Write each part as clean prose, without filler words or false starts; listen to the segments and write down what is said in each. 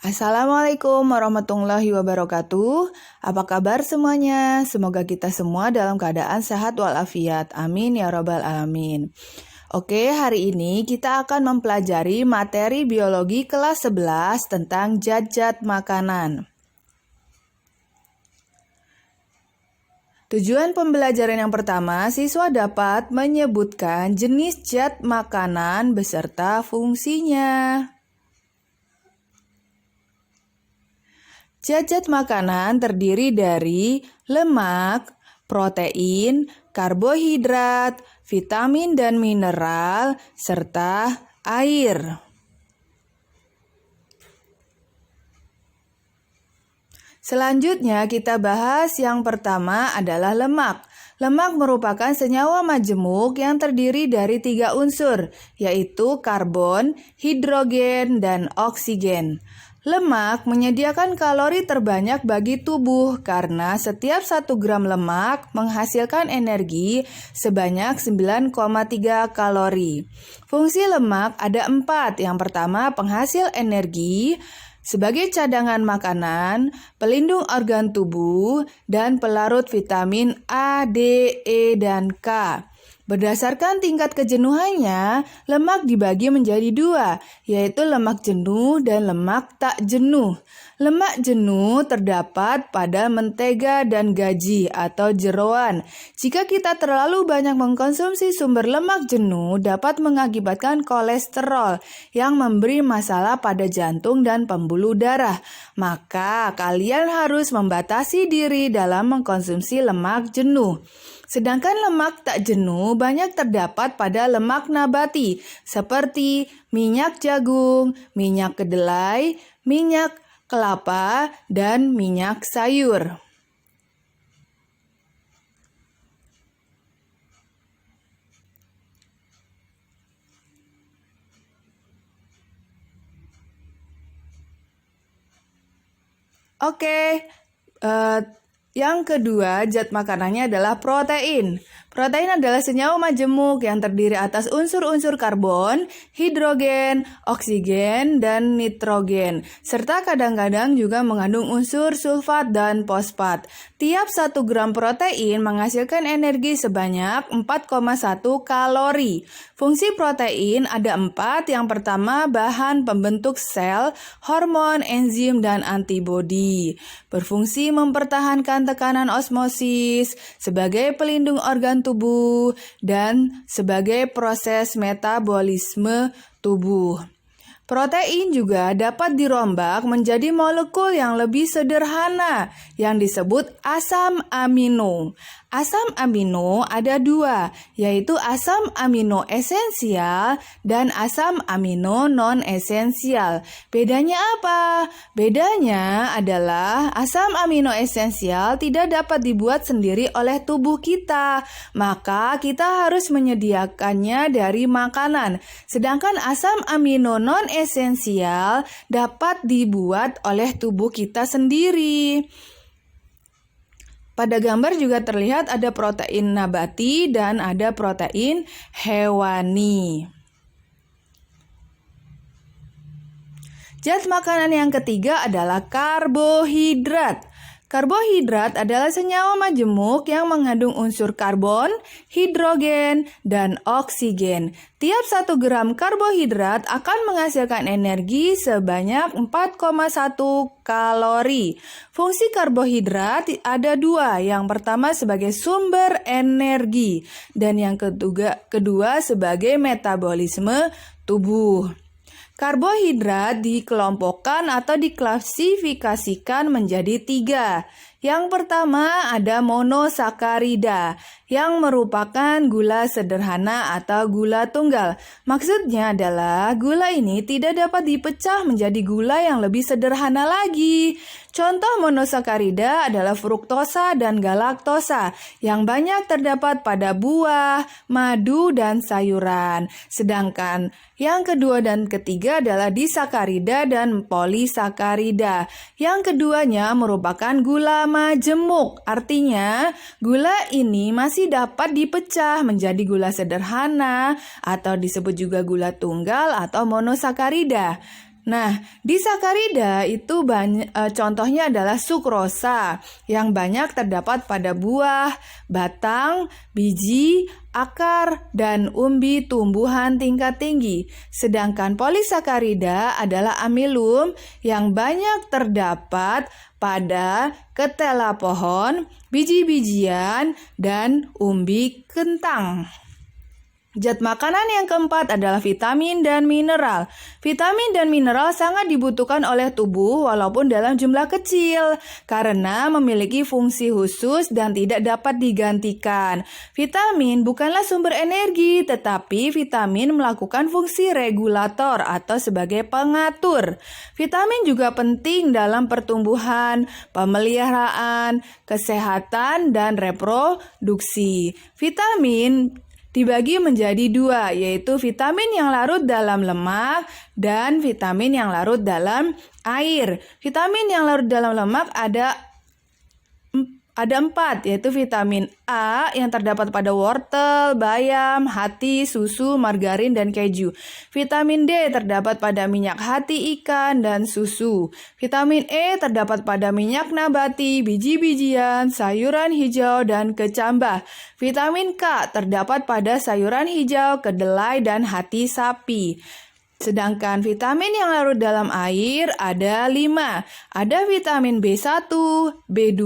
Assalamualaikum warahmatullahi wabarakatuh. Apa kabar semuanya? Semoga kita semua dalam keadaan sehat walafiat. Amin ya rabbal alamin. Oke, hari ini kita akan mempelajari materi biologi kelas 11 tentang zat-zat makanan. Tujuan pembelajaran yang pertama, siswa dapat menyebutkan jenis zat makanan beserta fungsinya. Zat-zat makanan terdiri dari lemak, protein, karbohidrat, vitamin dan mineral, serta air. Selanjutnya kita bahas yang pertama adalah lemak. Lemak merupakan senyawa majemuk yang terdiri dari 3 unsur, yaitu karbon, hidrogen, dan oksigen. Lemak menyediakan kalori terbanyak bagi tubuh karena setiap 1 gram lemak menghasilkan energi sebanyak 9,3 kalori. Fungsi lemak ada 4. Yang pertama, penghasil energi sebagai cadangan makanan, pelindung organ tubuh, dan pelarut vitamin A, D, E, dan K. Berdasarkan tingkat kejenuhannya, lemak dibagi menjadi 2, yaitu lemak jenuh dan lemak tak jenuh. Lemak jenuh terdapat pada mentega dan gaji atau jeroan. Jika kita terlalu banyak mengkonsumsi sumber lemak jenuh, dapat mengakibatkan kolesterol yang memberi masalah pada jantung dan pembuluh darah. Maka, kalian harus membatasi diri dalam mengkonsumsi lemak jenuh. Sedangkan lemak tak jenuh banyak terdapat pada lemak nabati seperti minyak jagung, minyak kedelai, minyak kelapa, dan minyak sayur. Oke, yang kedua, zat makanannya adalah protein. Protein adalah senyawa majemuk yang terdiri atas unsur-unsur karbon, hidrogen, oksigen, dan nitrogen, serta kadang-kadang juga mengandung unsur sulfat dan fosfat. Tiap 1 gram protein menghasilkan energi sebanyak 4,1 kalori. Fungsi protein ada 4. Yang pertama, bahan pembentuk sel, hormon, enzim, dan antibodi. Berfungsi mempertahankan tekanan osmosis, sebagai pelindung organ tubuh, dan sebagai proses metabolisme tubuh. Protein juga dapat dirombak menjadi molekul yang lebih sederhana yang disebut asam amino. Asam amino ada 2, yaitu asam amino esensial dan asam amino non-esensial. Bedanya apa? Bedanya adalah asam amino esensial tidak dapat dibuat sendiri oleh tubuh kita, maka kita harus menyediakannya dari makanan. Sedangkan asam amino non-esensial dapat dibuat oleh tubuh kita sendiri. Pada gambar juga terlihat ada protein nabati dan ada protein hewani. Zat makanan yang ketiga adalah karbohidrat. Karbohidrat adalah senyawa majemuk yang mengandung unsur karbon, hidrogen, dan oksigen. Tiap 1 gram karbohidrat akan menghasilkan energi sebanyak 4,1 kalori. Fungsi karbohidrat ada 2. Yang pertama sebagai sumber energi dan yang kedua sebagai metabolisme tubuh. Karbohidrat dikelompokkan atau diklasifikasikan menjadi 3. Yang pertama ada monosakarida yang merupakan gula sederhana atau gula tunggal. Maksudnya adalah gula ini tidak dapat dipecah menjadi gula yang lebih sederhana lagi. Contoh monosakarida adalah fruktosa dan galaktosa yang banyak terdapat pada buah, madu, dan sayuran. Sedangkan yang kedua dan ketiga adalah disakarida dan polisakarida. Yang keduanya merupakan gula majemuk. Artinya, gula ini masih dapat dipecah menjadi gula sederhana atau disebut juga gula tunggal atau monosakarida. Nah, di sakarida itu contohnya adalah sukrosa yang banyak terdapat pada buah, batang, biji, akar, dan umbi tumbuhan tingkat tinggi. Sedangkan polisakarida adalah amilum yang banyak terdapat pada ketela pohon, biji-bijian, dan umbi kentang. Zat makanan yang keempat adalah vitamin dan mineral. Vitamin dan mineral sangat dibutuhkan oleh tubuh walaupun dalam jumlah kecil karena memiliki fungsi khusus dan tidak dapat digantikan. Vitamin bukanlah sumber energi, tetapi vitamin melakukan fungsi regulator atau sebagai pengatur. Vitamin juga penting dalam pertumbuhan, pemeliharaan, kesehatan, dan reproduksi. Vitamin dibagi menjadi dua, yaitu vitamin yang larut dalam lemak dan vitamin yang larut dalam air. Vitamin yang larut dalam lemak ada 4, yaitu vitamin A yang terdapat pada wortel, bayam, hati, susu, margarin, dan keju. Vitamin D terdapat pada minyak hati ikan dan susu. Vitamin E terdapat pada minyak nabati, biji-bijian, sayuran hijau, dan kecambah. Vitamin K terdapat pada sayuran hijau, kedelai, dan hati sapi. Sedangkan vitamin yang larut dalam air ada 5. Ada vitamin B1, B2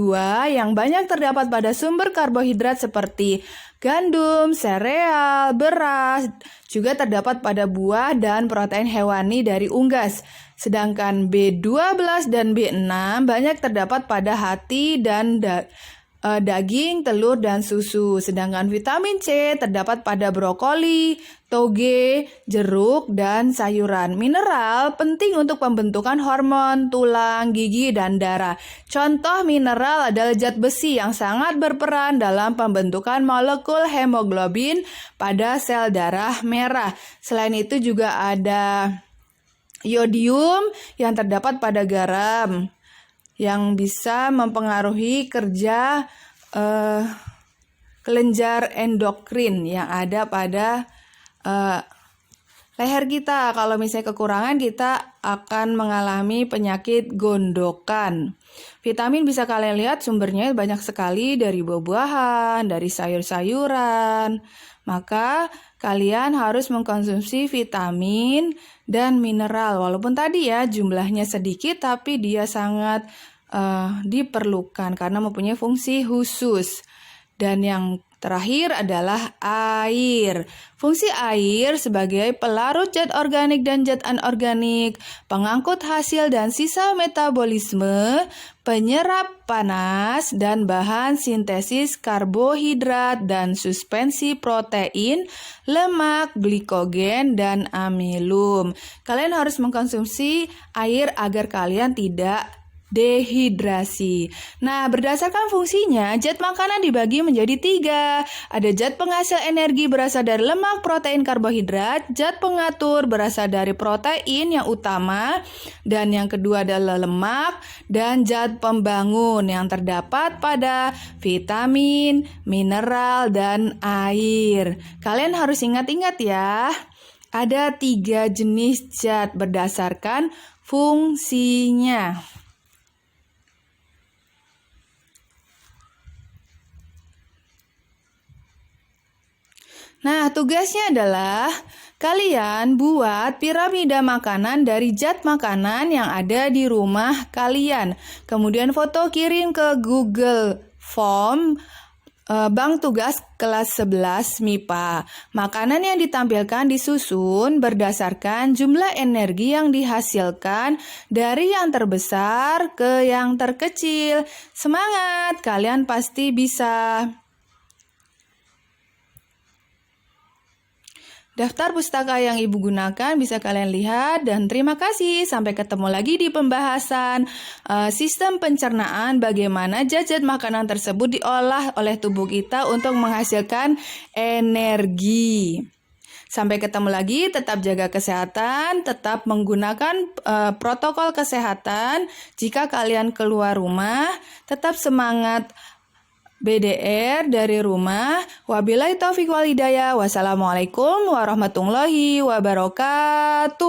yang banyak terdapat pada sumber karbohidrat seperti gandum, sereal, beras, juga terdapat pada buah dan protein hewani dari unggas. Sedangkan B12 dan B6 banyak terdapat pada hati dan daging, telur, dan susu. Sedangkan vitamin C terdapat pada brokoli, toge, jeruk, dan sayuran. Mineral penting untuk pembentukan hormon, tulang, gigi, dan darah. Contoh mineral adalah zat besi yang sangat berperan dalam pembentukan molekul hemoglobin pada sel darah merah. Selain itu juga ada yodium yang terdapat pada garam, yang bisa mempengaruhi kerja kelenjar endokrin yang ada pada leher kita. Kalau misalnya kekurangan, kita akan mengalami penyakit gondokan. Vitamin bisa kalian lihat sumbernya banyak sekali dari buah-buahan, dari sayur-sayuran. Maka kalian harus mengkonsumsi vitamin dan mineral. Walaupun tadi ya jumlahnya sedikit, tapi dia sangat diperlukan karena mempunyai fungsi khusus. Dan yang terakhir adalah air. Fungsi air sebagai pelarut zat organik dan zat anorganik, pengangkut hasil dan sisa metabolisme, penyerap panas, dan bahan sintesis karbohidrat dan suspensi protein, lemak, glikogen, dan amilum. Kalian harus mengkonsumsi air agar kalian tidak dehidrasi. Nah, berdasarkan fungsinya, zat makanan dibagi menjadi 3. Ada zat penghasil energi berasal dari lemak, protein, karbohidrat. Zat pengatur berasal dari protein yang utama, dan yang kedua adalah lemak. Dan zat pembangun yang terdapat pada vitamin, mineral, dan air. Kalian harus ingat-ingat ya. Ada 3 jenis zat berdasarkan fungsinya. Nah, tugasnya adalah kalian buat piramida makanan dari zat makanan yang ada di rumah kalian. Kemudian foto kirim ke Google Form Bank Tugas kelas 11 MIPA. Makanan yang ditampilkan disusun berdasarkan jumlah energi yang dihasilkan dari yang terbesar ke yang terkecil. Semangat, kalian pasti bisa. Daftar pustaka yang Ibu gunakan bisa kalian lihat, dan terima kasih. Sampai ketemu lagi di pembahasan sistem pencernaan, bagaimana zat-zat makanan tersebut diolah oleh tubuh kita untuk menghasilkan energi. Sampai ketemu lagi, tetap jaga kesehatan, tetap menggunakan protokol kesehatan. Jika kalian keluar rumah, tetap semangat BDR dari rumah. Wabillahi taufiq wal hidayah. Wassalamualaikum warahmatullahi wabarakatuh.